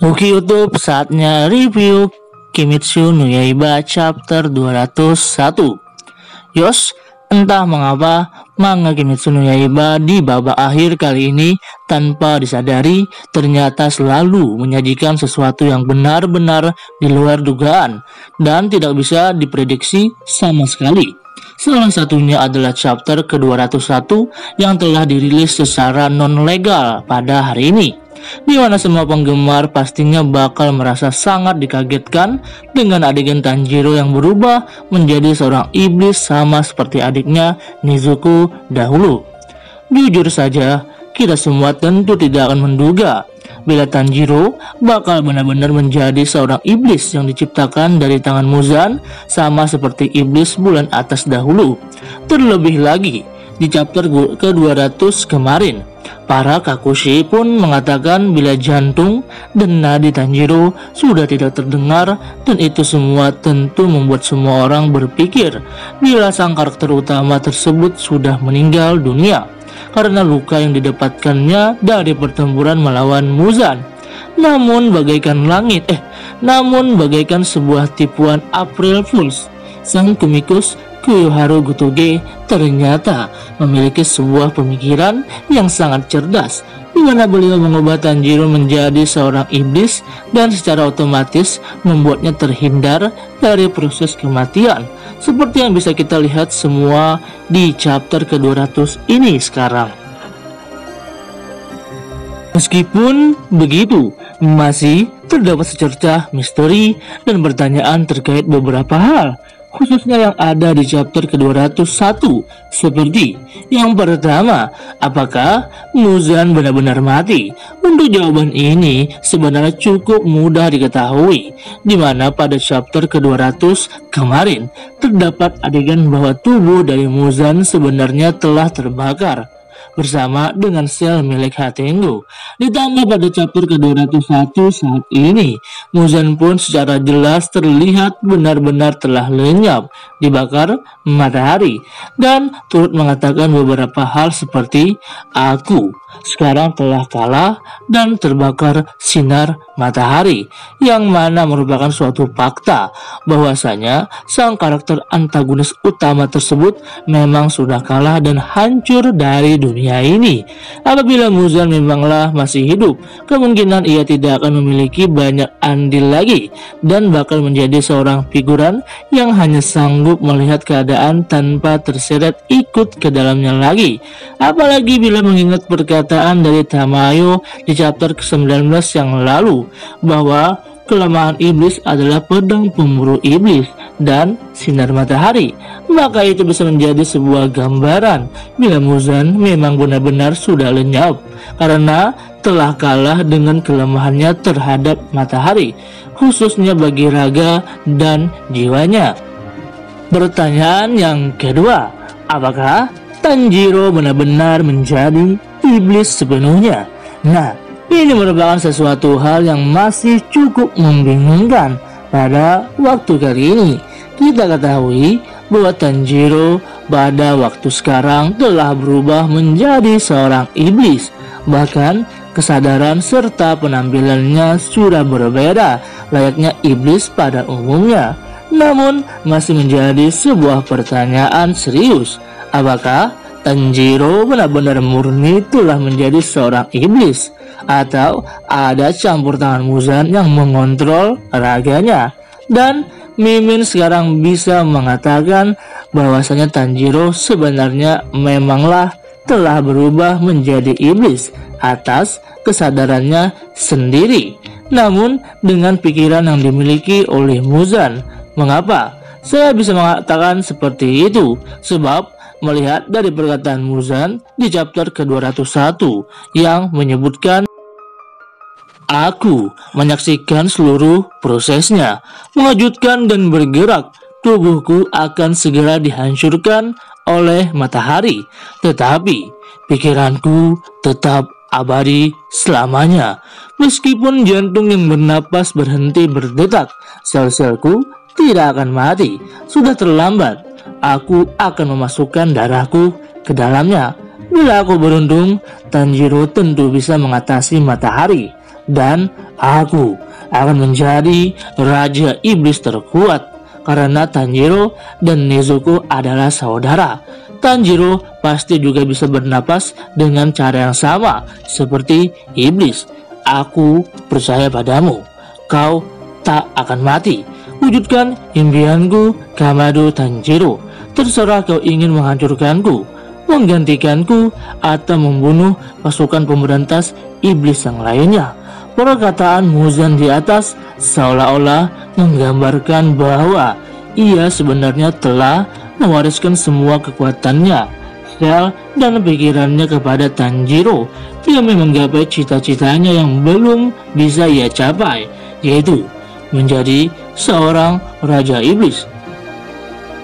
Oke YouTube, saatnya review Kimetsu no Yaiba chapter 201. Yos, entah mengapa manga Kimetsu no Yaiba di babak akhir kali ini tanpa disadari ternyata selalu menyajikan sesuatu yang benar-benar di luar dugaan dan tidak bisa diprediksi sama sekali. Salah satunya adalah chapter ke-201 yang telah dirilis secara non-legal pada hari ini, di mana semua penggemar pastinya bakal merasa sangat dikagetkan dengan adegan Tanjiro yang berubah menjadi seorang iblis sama seperti adiknya Nezuko dahulu. Jujur saja, kita semua tentu tidak akan menduga bila Tanjiro bakal benar-benar menjadi seorang iblis yang diciptakan dari tangan Muzan sama seperti iblis bulan atas dahulu. Terlebih lagi, di chapter ke-200 kemarin, para Kakushi pun mengatakan bila jantung dan nadi Tanjiro sudah tidak terdengar, dan itu semua tentu membuat semua orang berpikir bila sang karakter utama tersebut sudah meninggal dunia karena luka yang didapatkannya dari pertempuran melawan Muzan. Namun bagaikan sebuah tipuan April Fools, sang komikus Kuyoharu Gotoge ternyata memiliki sebuah pemikiran yang sangat cerdas, di mana beliau mengubah Tanjiro menjadi seorang iblis dan secara otomatis membuatnya terhindar dari proses kematian, seperti yang bisa kita lihat semua di chapter ke-200 ini sekarang. Meskipun begitu, masih terdapat secercah misteri dan pertanyaan terkait beberapa hal, khususnya yang ada di chapter ke-201, seperti yang pertama, apakah Muzan benar-benar mati? Untuk jawaban ini sebenarnya cukup mudah diketahui, di mana pada chapter ke-200 kemarin terdapat adegan bahwa tubuh dari Muzan sebenarnya telah terbakar bersama dengan sel milik Hatengo. Ditambah pada chapter ke-201 saat ini, Muzan pun secara jelas terlihat benar-benar telah lenyap dibakar matahari dan turut mengatakan beberapa hal seperti aku sekarang telah kalah dan terbakar sinar matahari, yang mana merupakan suatu fakta bahwasanya sang karakter antagonis utama tersebut memang sudah kalah dan hancur dari dunia ini. Apabila Muzan memanglah masih hidup, kemungkinan ia tidak akan memiliki banyak andil lagi dan bakal menjadi seorang figuran yang hanya sanggup melihat keadaan tanpa terseret ikut ke dalamnya lagi. Apalagi bila mengingat perkataan dari Tamayo di chapter ke-19 yang lalu, bahwa kelemahan iblis adalah pedang pemburu iblis dan sinar matahari, maka itu bisa menjadi sebuah gambaran bila Muzan memang benar-benar sudah lenyap karena telah kalah dengan kelemahannya terhadap matahari, khususnya bagi raga dan jiwanya. Pertanyaan yang kedua, apakah Tanjiro benar-benar menjadi iblis sepenuhnya? Nah, ini merupakan sesuatu hal yang masih cukup membingungkan pada waktu kali ini. Kita ketahui bahwa Tanjiro pada waktu sekarang telah berubah menjadi seorang iblis. Bahkan kesadaran serta penampilannya sudah berbeda layaknya iblis pada umumnya. Namun masih menjadi sebuah pertanyaan serius, apakah Tanjiro benar-benar murni telah menjadi seorang iblis, atau ada campur tangan Muzan yang mengontrol raganya? Dan Mimin sekarang bisa mengatakan bahwasanya Tanjiro sebenarnya memanglah telah berubah menjadi iblis atas kesadarannya sendiri, namun dengan pikiran yang dimiliki oleh Muzan. Mengapa saya bisa mengatakan seperti itu? Sebab melihat dari perkataan Muzan di chapter ke-201 yang menyebutkan, aku menyaksikan seluruh prosesnya, mengejutkan dan bergerak, tubuhku akan segera dihancurkan oleh matahari, tetapi pikiranku tetap abadi selamanya. Meskipun jantung yang bernapas berhenti berdetak, sel-selku tidak akan mati. Sudah terlambat. Aku akan memasukkan darahku ke dalamnya. Bila aku beruntung, Tanjiro tentu bisa mengatasi matahari. dan aku akan menjadi Raja Iblis terkuat karena Tanjiro dan Nezuko adalah saudara. Tanjiro pasti juga bisa bernapas dengan cara yang sama seperti iblis. Aku percaya padamu, kau tak akan mati. Wujudkan impianku, Kamado Tanjiro. Terserah kau ingin menghancurkanku, menggantikanku, atau membunuh pasukan pemberantas iblis yang lainnya. Perkataan Muzan di atas seolah-olah menggambarkan bahwa ia sebenarnya telah mewariskan semua kekuatannya, sel dan pikirannya kepada Tanjiro demi menggapai cita-citanya yang belum bisa ia capai, yaitu menjadi seorang Raja Iblis.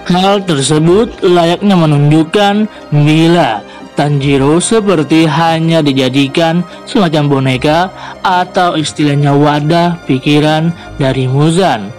Hal tersebut layaknya menunjukkan bila Tanjiro seperti hanya dijadikan semacam boneka atau istilahnya wadah pikiran dari Muzan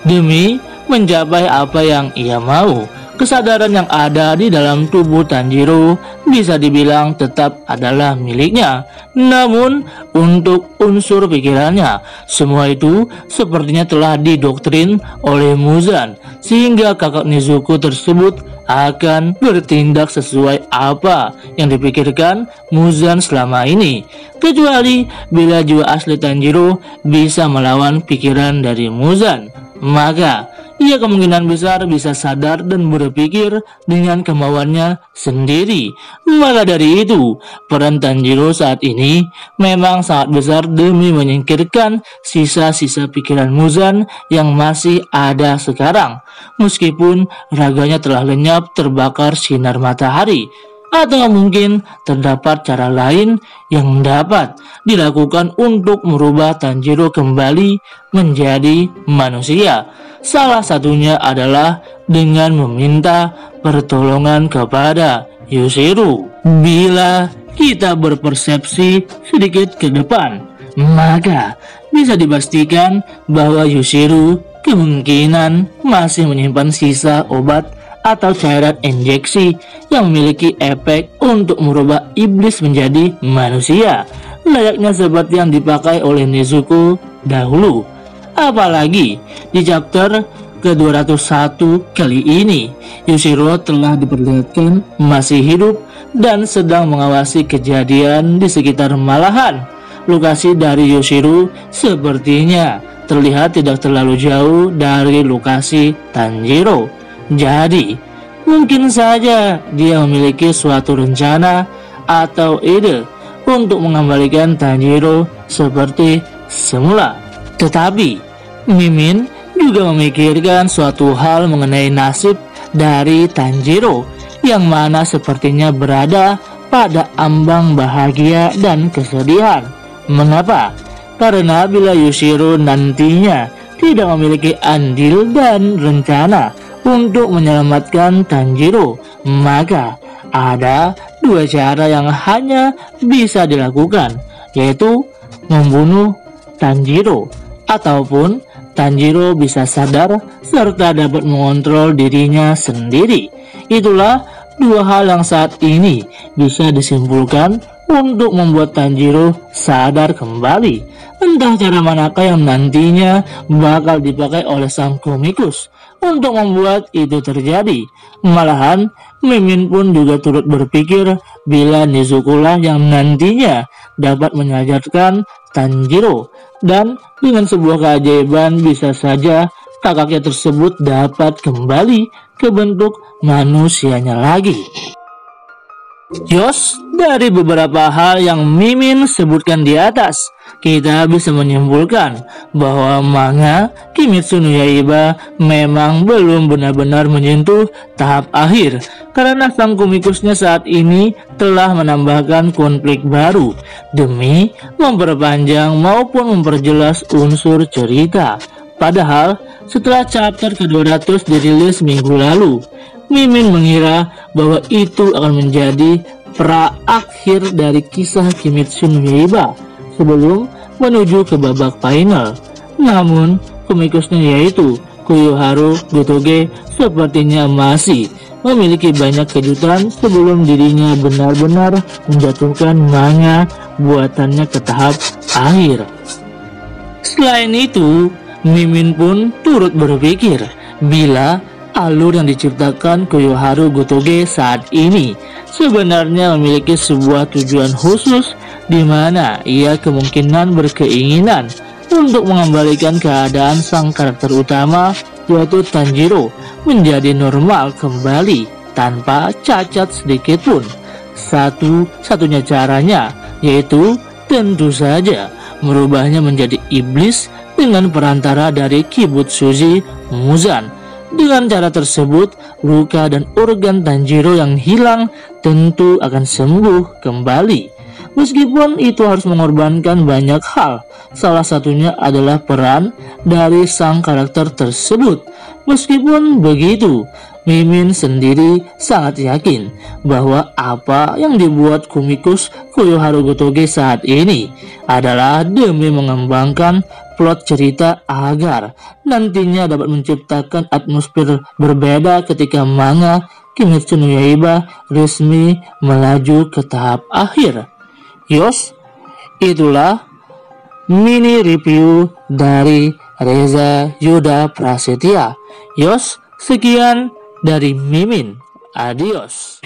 demi mencapai apa yang ia mau. Kesadaran yang ada di dalam tubuh Tanjiro bisa dibilang tetap adalah miliknya. Namun untuk unsur pikirannya, semua itu sepertinya telah didoktrin oleh Muzan, sehingga kakak Nezuko tersebut akan bertindak sesuai apa yang dipikirkan Muzan selama ini, kecuali bila jiwa asli Tanjiro bisa melawan pikiran dari Muzan, maka ia kemungkinan besar bisa sadar dan berpikir dengan kemauannya sendiri. Maka dari itu, peran Tanjiro saat ini memang sangat besar demi menyingkirkan sisa-sisa pikiran Muzan yang masih ada sekarang, meskipun raganya telah lenyap terbakar sinar matahari. Atau mungkin terdapat cara lain yang dapat dilakukan untuk merubah Tanjiro kembali menjadi manusia. Salah satunya adalah dengan meminta pertolongan kepada Yoshiro. Bila kita berpersepsi sedikit ke depan, maka bisa dipastikan bahwa Yoshiro kemungkinan masih menyimpan sisa obat atau cairan injeksi yang memiliki efek untuk merubah iblis menjadi manusia, layaknya seperti yang dipakai oleh Nezuko dahulu. Apalagi di chapter ke-201 kali ini, Yoshiro telah diperlihatkan masih hidup dan sedang mengawasi kejadian di sekitar. Malahan lokasi dari Yoshiro sepertinya terlihat tidak terlalu jauh dari lokasi Tanjiro. Jadi mungkin saja dia memiliki suatu rencana atau ide untuk mengembalikan Tanjiro seperti semula. Tetapi Mimin juga memikirkan suatu hal mengenai nasib dari Tanjiro, yang mana sepertinya berada pada ambang bahagia dan kesedihan. Mengapa? Karena bila Yoshiro nantinya tidak memiliki andil dan rencana untuk menyelamatkan Tanjiro, maka ada dua cara yang hanya bisa dilakukan, yaitu membunuh Tanjiro ataupun Tanjiro bisa sadar serta dapat mengontrol dirinya sendiri. Itulah dua hal yang saat ini bisa disimpulkan untuk membuat Tanjiro sadar kembali. Entah cara manakah yang nantinya bakal dipakai oleh sang komikus untuk membuat itu terjadi. Malahan Mimin pun juga turut berpikir bila Nezuko lah yang nantinya dapat mengajarkan Tanjiro, dan dengan sebuah keajaiban bisa saja kakaknya tersebut dapat kembali ke bentuk manusianya lagi. Yos, dari beberapa hal yang Mimin sebutkan di atas, kita bisa menyimpulkan bahwa manga Kimetsu no Yaiba memang belum benar-benar menyentuh tahap akhir, karena sang komikusnya saat ini telah menambahkan konflik baru demi memperpanjang maupun memperjelas unsur cerita. Padahal setelah chapter ke-200 dirilis minggu lalu, Mimin mengira bahwa itu akan menjadi pra-akhir dari kisah Kimetsu no Yaiba sebelum menuju ke babak final. Namun komikusnya yaitu Kuyoharu Gotoge sepertinya masih memiliki banyak kejutan sebelum dirinya benar-benar menjatuhkan manga buatannya ke tahap akhir. Selain itu, Mimin pun turut berpikir bila alur yang diciptakan Koyoharu Gotoge saat ini sebenarnya memiliki sebuah tujuan khusus, di mana ia kemungkinan berkeinginan untuk mengembalikan keadaan sang karakter utama, yaitu Tanjiro, menjadi normal kembali tanpa cacat sedikit pun. Satu-satunya caranya yaitu tentu saja merubahnya menjadi iblis dengan perantara dari Kibutsuji Muzan. Dengan cara tersebut, luka dan organ Tanjiro yang hilang tentu akan sembuh kembali. Meskipun itu harus mengorbankan banyak hal, salah satunya adalah peran dari sang karakter tersebut. Meskipun begitu, Mimin sendiri sangat yakin bahwa apa yang dibuat komikus Koyoharu Gotoge saat ini adalah demi mengembangkan plot cerita agar nantinya dapat menciptakan atmosfer berbeda ketika manga Kimetsu no Yaiba resmi melaju ke tahap akhir. Yos, itulah mini review dari Reza Yuda Prasetya. Yos, sekian dari Mimin. Adios.